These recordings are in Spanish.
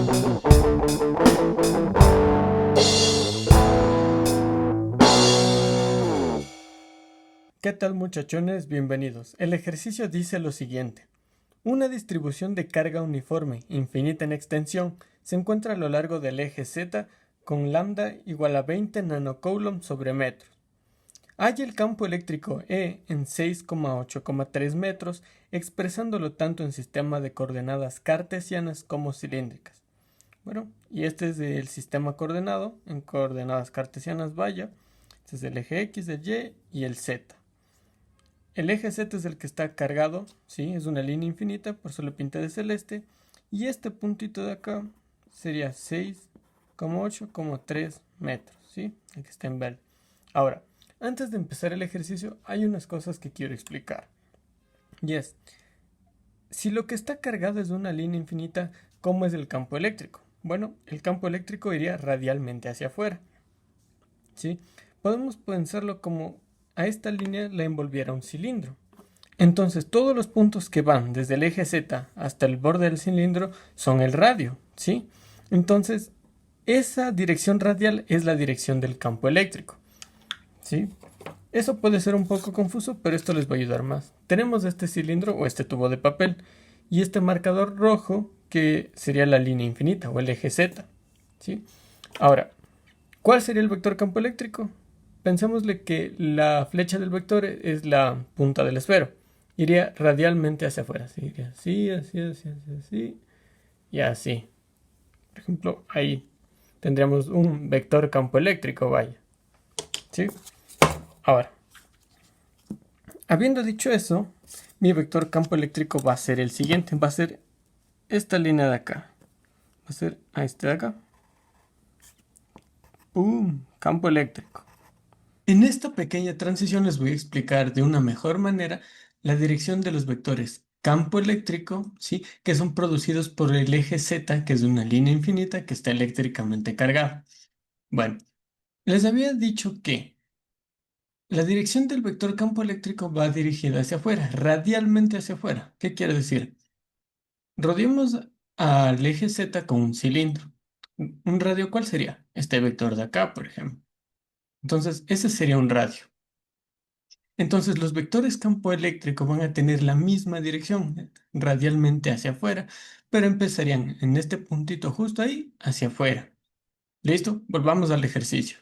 ¿Qué tal muchachones? Bienvenidos. El ejercicio dice lo siguiente. Una distribución de carga uniforme, infinita en extensión, se encuentra a lo largo del eje Z con lambda igual a 20 nanocoulombs sobre metro. Halla el campo eléctrico E en 6,8,3 metros, expresándolo tanto en sistema de coordenadas cartesianas como cilíndricas. Bueno, y este es el sistema coordenado, en coordenadas cartesianas vaya. Este es el eje X, el Y y el Z. El eje Z es el que está cargado, ¿sí? Es una línea infinita, por eso lo pinté de celeste. Y este puntito de acá sería 6,8,3 metros, ¿sí? El que está en verde. Ahora, antes de empezar el ejercicio, hay unas cosas que quiero explicar. Y es, si lo que está cargado es una línea infinita, ¿cómo es el campo eléctrico? Bueno, el campo eléctrico iría radialmente hacia afuera, ¿sí? Podemos pensarlo como a esta línea la envolviera un cilindro. Entonces todos los puntos que van desde el eje Z hasta el borde del cilindro son el radio, ¿sí? Entonces esa dirección radial es la dirección del campo eléctrico, ¿sí? Eso puede ser un poco confuso, pero esto les va a ayudar más. Tenemos este cilindro o este tubo de papel y este marcador rojo que sería la línea infinita o el eje Z, ¿sí? Ahora, ¿cuál sería el vector campo eléctrico? Pensémosle que la flecha del vector es la punta del esfero. Iría radialmente hacia afuera. ¿Sí? Iría así, así, así, así, así y así. Por ejemplo, ahí tendríamos un vector campo eléctrico, vaya. ¿Sí? Ahora, habiendo dicho eso, mi vector campo eléctrico va a ser el siguiente. Va a ser esta línea de acá. Va a ser a este de acá. ¡Pum! Campo eléctrico. En esta pequeña transición les voy a explicar de una mejor manera la dirección de los vectores campo eléctrico, ¿sí? Que son producidos por el eje Z, que es una línea infinita que está eléctricamente cargada. Bueno, les había dicho que la dirección del vector campo eléctrico va dirigida hacia afuera, radialmente hacia afuera. ¿Qué quiere decir? Rodeamos al eje Z con un cilindro. ¿Un radio cuál sería? Este vector de acá, por ejemplo. Entonces, ese sería un radio. Entonces los vectores campo eléctrico van a tener la misma dirección, radialmente hacia afuera, pero empezarían en este puntito justo ahí, hacia afuera. ¿Listo? Volvamos al ejercicio.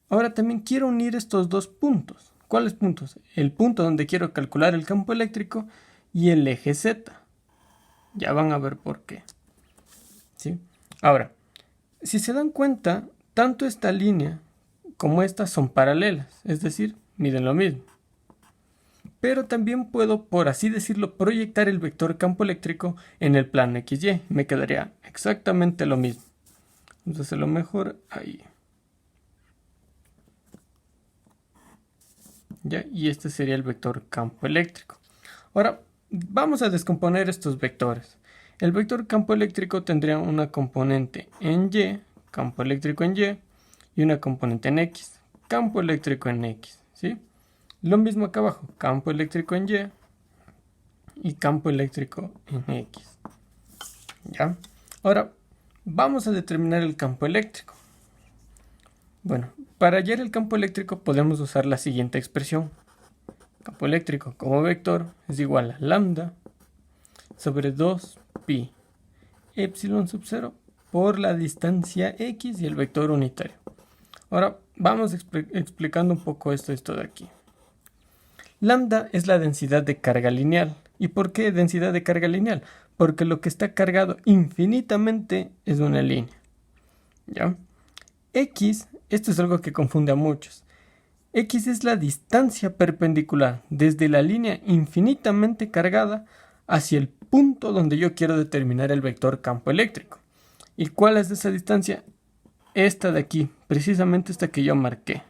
Ahora también quiero unir estos dos puntos. ¿Cuáles puntos? El punto donde quiero calcular el campo eléctrico y el eje Z. Ya van a ver por qué. ¿Sí? Ahora, si se dan cuenta, tanto esta línea como esta son paralelas, es decir, miden lo mismo. Pero también puedo, por así decirlo, proyectar el vector campo eléctrico en el plano XY. Me quedaría exactamente lo mismo. Entonces a lo mejor ahí. ¿Ya? Y este sería el vector campo eléctrico. Ahora vamos a descomponer estos vectores. El vector campo eléctrico tendría una componente en Y, campo eléctrico en Y, y una componente en X, campo eléctrico en X. ¿Sí? Lo mismo acá abajo, campo eléctrico en Y y campo eléctrico en X. ¿Ya? Ahora, vamos a determinar el campo eléctrico. Bueno, para hallar el campo eléctrico podemos usar la siguiente expresión. Campo eléctrico como vector es igual a lambda sobre 2pi epsilon sub 0 por la distancia x y el vector unitario. Ahora vamos explicando un poco esto de aquí. Lambda es la densidad de carga lineal. ¿Y por qué densidad de carga lineal? Porque lo que está cargado infinitamente es una línea. ¿Ya? X, esto es algo que confunde a muchos. X es la distancia perpendicular desde la línea infinitamente cargada hacia el punto donde yo quiero determinar el vector campo eléctrico. ¿Y cuál es esa distancia? Esta de aquí, precisamente esta que yo marqué.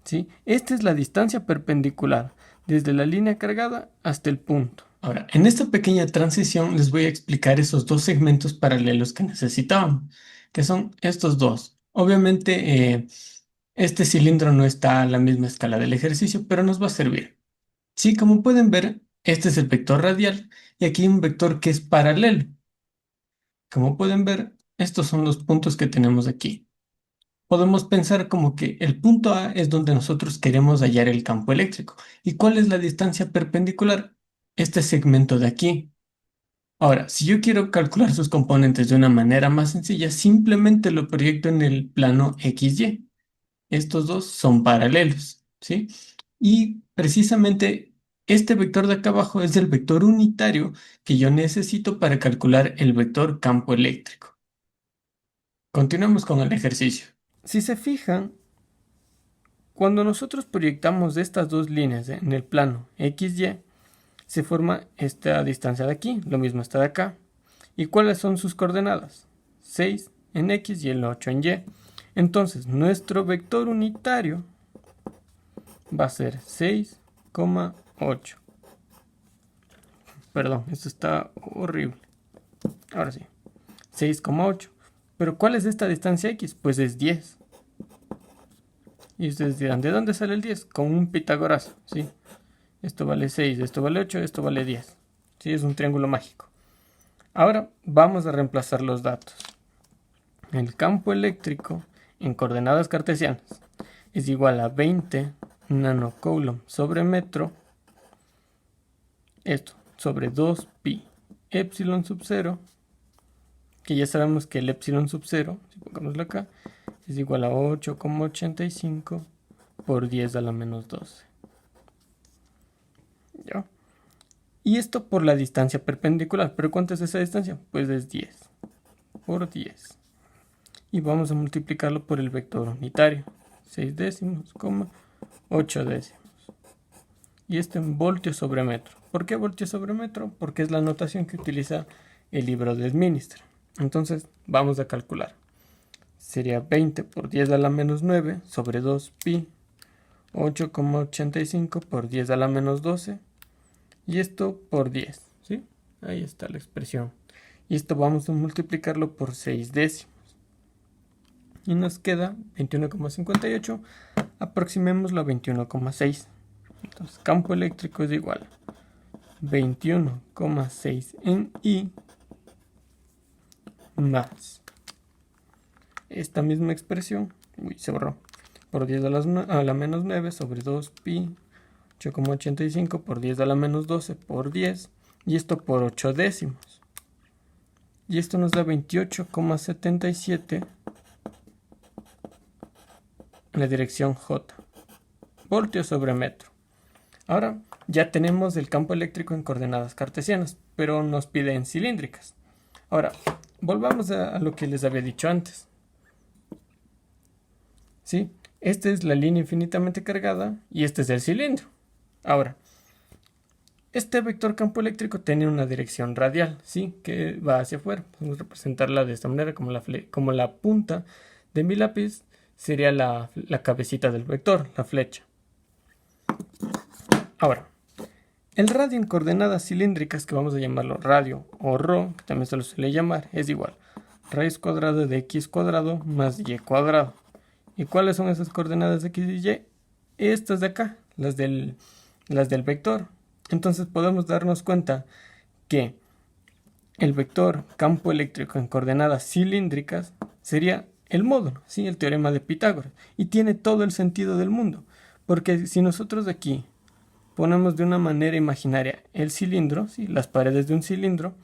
¿Sí? Esta es la distancia perpendicular desde la línea cargada hasta el punto. Ahora, en esta pequeña transición les voy a explicar esos dos segmentos paralelos que necesitábamos, que son estos dos. Obviamente, este cilindro no está a la misma escala del ejercicio, pero nos va a servir. Sí, como pueden ver, este es el vector radial y aquí hay un vector que es paralelo. Como pueden ver, estos son los puntos que tenemos aquí. Podemos pensar como que el punto A es donde nosotros queremos hallar el campo eléctrico. ¿Y cuál es la distancia perpendicular? Este segmento de aquí. Ahora, si yo quiero calcular sus componentes de una manera más sencilla, simplemente lo proyecto en el plano XY. Estos dos son paralelos, ¿sí? Y precisamente este vector de acá abajo es el vector unitario que yo necesito para calcular el vector campo eléctrico. Continuamos con el ejercicio. Si se fijan, cuando nosotros proyectamos estas dos líneas en el plano XY, se forma esta distancia de aquí, lo mismo está de acá. ¿Y cuáles son sus coordenadas? 6 en X y el 8 en Y. Entonces, nuestro vector unitario va a ser 6,8. Perdón, esto está horrible. Ahora sí, 6,8. Pero ¿cuál es esta distancia X? Pues es 10. Y ustedes dirán, ¿de dónde sale el 10? Con un pitagorazo, ¿sí? Esto vale 6, esto vale 8, esto vale 10. Sí, es un triángulo mágico. Ahora vamos a reemplazar los datos. El campo eléctrico en coordenadas cartesianas es igual a 20 nanocoulomb sobre metro. Esto sobre 2pi epsilon sub 0, que ya sabemos que el epsilon sub 0, si pongámoslo acá, es igual a 8,85 por 10 a la menos 12. ¿Ya? Y esto por la distancia perpendicular. ¿Pero cuánto es esa distancia? Pues es 10 por 10. Y vamos a multiplicarlo por el vector unitario. 6 décimos, 8 décimos. Y esto en voltios sobre metro. ¿Por qué voltios sobre metro? Porque es la notación que utiliza el libro de Administra. Entonces vamos a calcular. Sería 20 por 10 a la menos 9 sobre 2pi. 8,85 por 10 a la menos 12. Y esto por 10. ¿Sí? Ahí está la expresión. Y esto vamos a multiplicarlo por 6 décimos. Y nos queda 21,58. Aproximémoslo a 21,6. Entonces, campo eléctrico es igual a 21,6 en I más esta misma expresión, se borró, por 10 a la menos 9 sobre 2pi, 8,85 por 10 a la menos 12 por 10, y esto por 8 décimos. Y esto nos da 28,77 en la dirección J, voltios sobre metro. Ahora ya tenemos el campo eléctrico en coordenadas cartesianas, pero nos pide en cilíndricas. Ahora, volvamos a lo que les había dicho antes. ¿Sí? Esta es la línea infinitamente cargada y este es el cilindro. Ahora, este vector campo eléctrico tiene una dirección radial, ¿sí? Que va hacia afuera. Podemos representarla de esta manera, como la punta de mi lápiz sería la cabecita del vector, la flecha. Ahora, el radio en coordenadas cilíndricas, que vamos a llamarlo radio o rho, que también se lo suele llamar, es igual a raíz cuadrada de x cuadrado más y cuadrado. ¿Y cuáles son esas coordenadas de x y y? Estas de acá, las del vector. Entonces podemos darnos cuenta que el vector campo eléctrico en coordenadas cilíndricas sería el módulo, ¿sí? El teorema de Pitágoras. Y tiene todo el sentido del mundo. Porque si nosotros de aquí ponemos de una manera imaginaria el cilindro, ¿sí? Las paredes de un cilindro,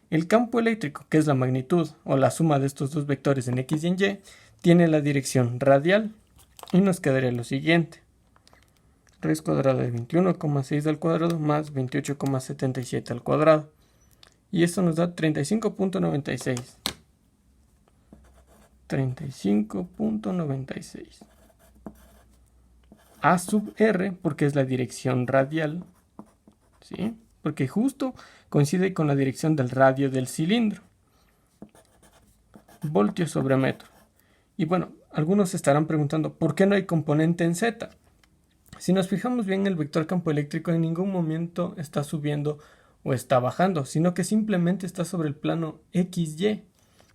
el campo eléctrico, que es la magnitud o la suma de estos dos vectores en x y en y, tiene la dirección radial y nos quedaría lo siguiente. Raíz cuadrada de 21,6 al cuadrado más 28,77 al cuadrado. Y esto nos da 35,96. 35,96. A sub r, porque es la dirección radial, ¿sí? Porque justo coincide con la dirección del radio del cilindro. Voltios sobre metro. Y bueno, algunos se estarán preguntando, ¿por qué no hay componente en z? Si nos fijamos bien, el vector campo eléctrico en ningún momento está subiendo o está bajando, sino que simplemente está sobre el plano XY.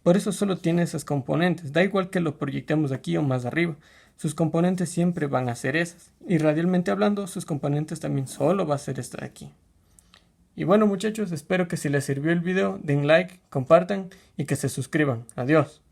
Por eso solo tiene esas componentes. Da igual que lo proyectemos aquí o más arriba. Sus componentes siempre van a ser esas. Y radialmente hablando, sus componentes también solo va a ser esta de aquí. Y bueno muchachos, espero que si les sirvió el video den like, compartan y que se suscriban. Adiós.